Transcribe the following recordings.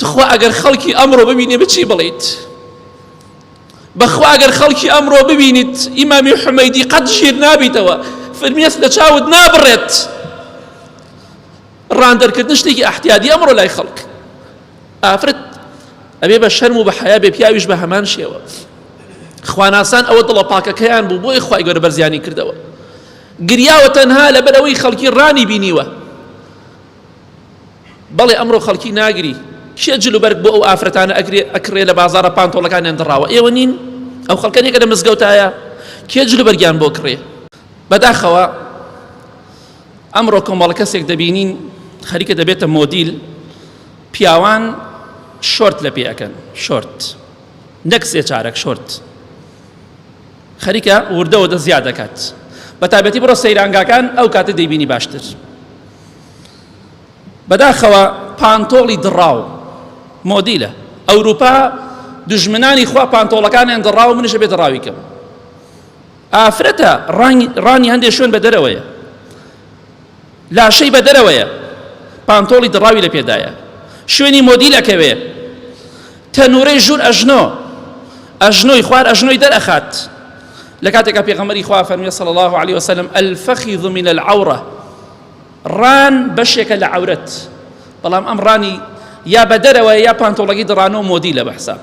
تخوا ئەگەر خەڵکی ئەمڕۆ ببینێ بچی بڵێیت بەخوا ئەگەر خەڵکی ئەمڕۆ ببینیت ئیمامی حومەیدی قەت ژیر نابیتەوە فرمیێت لە چاوت نابڕێت ڕاندەرکردن شتێکی ئەحتیادی ئەمڕۆ لای خەڵک ئافرەت ئەبێ بە شەرم و بە حەیا بێ پیاویش بە هەمان شێوە خواناسان ئەوە دڵە پاکەکەیان بوو بۆی خوای گەورە بەرزیانی کردەوە گریاوە تەنها لەبەر ئەوەی خەڵکی ڕانی بینیوە بەڵێ ئەمڕۆ خەڵکی ناگری شێ جلوبەرگ بۆ ئەو ئافرەتانە ئەکرێ لە بازاڕە پانتۆڵەکانیان دڕاوە ئێوە نین ئەو خەڵکانێکە لە مزگەوتایە کێ جلوبەرگیان بۆ کڕێ بەداخەوە ئەمڕۆ کۆمەڵە کەسێک دەبینین خەریکە دەبێتە مۆدیل پیاوان شۆرت لە پێ ئەکەن شۆرت نەک سێ چارەک شۆرت خەریکە وردەوە دە زیاد دەکات بە تایبەتی بڕۆ سەیرانگاکان ئەو کاتە دەیبینی باشتر بەداخەوە پانتۆڵی دڕاو مۆدیلە ئەوروپا دژمنانی خوا پانتۆڵەکانیان دڕاو منیشە بێ دڕاویکەم ئافرەتە ڕانی هەندێک شوێن بە دەرەوەیە لاشەی بە دەرەوەیە پانتۆڵی دڕاوی لە پێدایە شوێنی مۆدیلەکەوێ تەنورەی ژوور ئەژنۆی خوار ئەژنۆی دەرئەخات لە کاتێکا پێغەمبەری خوا فەرمووی صلی الله عليه وسلم الفخذ من العورة ڕان بەشێکە لە عەورەت بەڵام ئەم ڕانی یا بە دەرەوە یا پانتۆڵەکەی دڕانەوە مۆدیلە بە حساب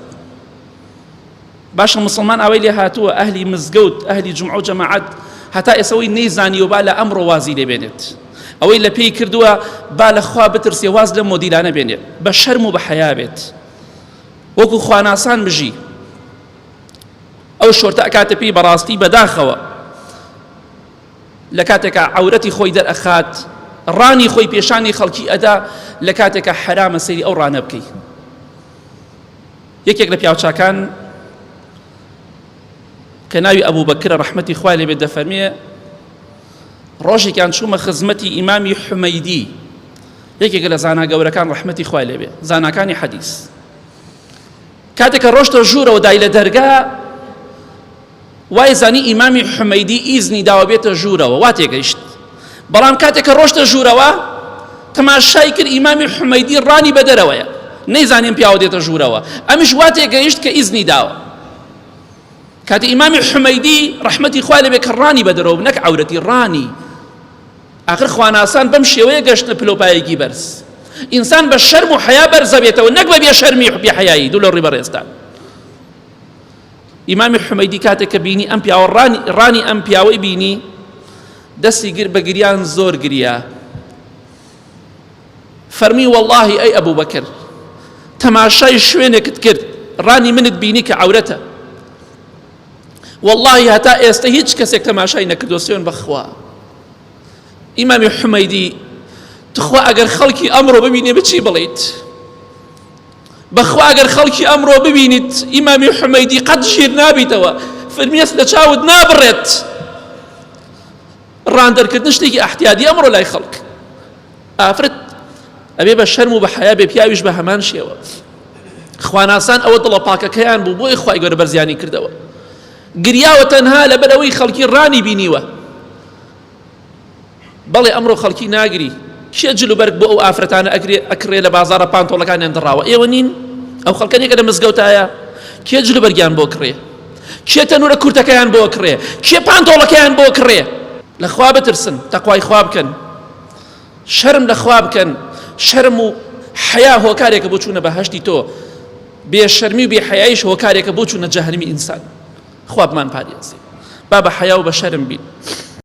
باشە مسلمان ئەوەی لێ هاتووە ئەهلی مزگەوت ئەهلی جومعە و جەماعەت هەتا ئێسەوەی نەیزانی و با لە ئەمڕۆ وازی لێبێنێت ئەوەی لە پێی کردووە با لە خوا بترسێ واز لە مۆدیلانە بێنێت بە شەرم و بە حەیا بێت وەکو خواناسان بژی ئەو شۆرتە ئەکاتە پێی بەڕاستی بەداخەوە لە کاتێکە عەورەتی خۆی دەرئەخات ڕانی خۆی پێشانی خەڵکی ئەدا لە کاتێکە حرامە سەیری ئەو ڕانە بکەی یەکێک لە پیاوچاکان کە ناوی ئەبوو بەکرە ڕەحمەتی خوای لێ بێت دەفەرمێ ڕۆژێکیان چوومە خزمەتی ئیمامی حومەیدی یەکێک لە زانا گەورەکان ڕەحمەتی خوای لێ بێ زاناکانی حەدیث کاتێکە ڕۆژتە ژوورەوە دای لە دەرگا وای زانی ئیمامی حومەیدی ئیزنی داوە بێتە ژوورەوە وا تێگەیشت بەڵام کاتێکە ڕۆژتە ژوورەوە تەماشای کرد ئیمامی حومەیدی ڕانی بە دەرەوەیە نەیزانیم پیاوە دێتە ژوورەوە ئەمیش وا تێگەیشت کە ئیزنی داوە کاتی ئیمامی حومەیدی ڕەحمەتی خوای لێ بێ کە ڕانی بە دەرەوە نەک عەورەتی ڕانی ئاخر خواناسان بەم شێوەیە گەشت لە پلۆپایەکی بەرز ئینسان بە شەرم و حەیا بەرزە بێتەوە نەک بە بێ شەرمی بێ حەیایی دوو لە ڕێ بەڕێزدان ئیمامی حومەیدی کاتێک کە بینی ئەم پیاوە ڕانی ئەم پیاوەی بینی دەستی گر بە گریان زۆر گریا فەرمی وەڵڵاهی ئەی ئەبوو بەکر تەماشای شوێنێکت کرد ڕانی منت بینی کە عەورەتە والله هەتا ئێستا هیچ کەسێک تەماشای نەکردووە سوێن بەخوا ئیمامی حومەیدی تخوا ئەگەر خەڵکی ئەمڕۆ ببینێ بچی بڵێیت بەخوا ئەگەر خەڵکی ئەمڕۆ ببینیت ئیمامی حومەیدی قەت ژیر نابیتەوە فرمیێت لە چاوت نابڕێت ڕاندەرکردن شتێکی ئەحتیادی ئەمڕۆ لای خەڵک ئافرەت ئەبێ بە شەرم و بە حەیا بێ پیاویش بە هەمان شێوە خواناسان ئەوە دڵە پاکەکەیان بوو بۆی خوای گەورە بەرزیانی کردەوە گریاوە تەنها لەبەر ئەوەی خەڵکی ڕانی بینیوە بەڵێ ئەمڕۆ خەڵکی ناگری شێ جلوبەرگ بۆ ئەو ئافرەتانە ئەکرێ لە بازاڕە پانتۆڵەکانیان دڕاوە ئێوە نین ئەو خەڵکانێکە لە مزگەوتایە کێ جلوبەرگیان بۆ کڕێ کێ تەنورە کورتەکەیان بۆ کڕێ کێ پانتۆڵەکەیان بۆ کڕێ لە خوا بترسن تەقوای خوا بکەن شەرم لە خوا بکەن شەرم و حەیا هۆکارێکە بۆ چوونە بەهەشتی تۆ بێشەرمی و بێحەیاییش هۆکارێکە بۆ چوونە جەهەنەمی ئینسان خوا بمان پارێزێ با بە حەیا و بە شەرم بین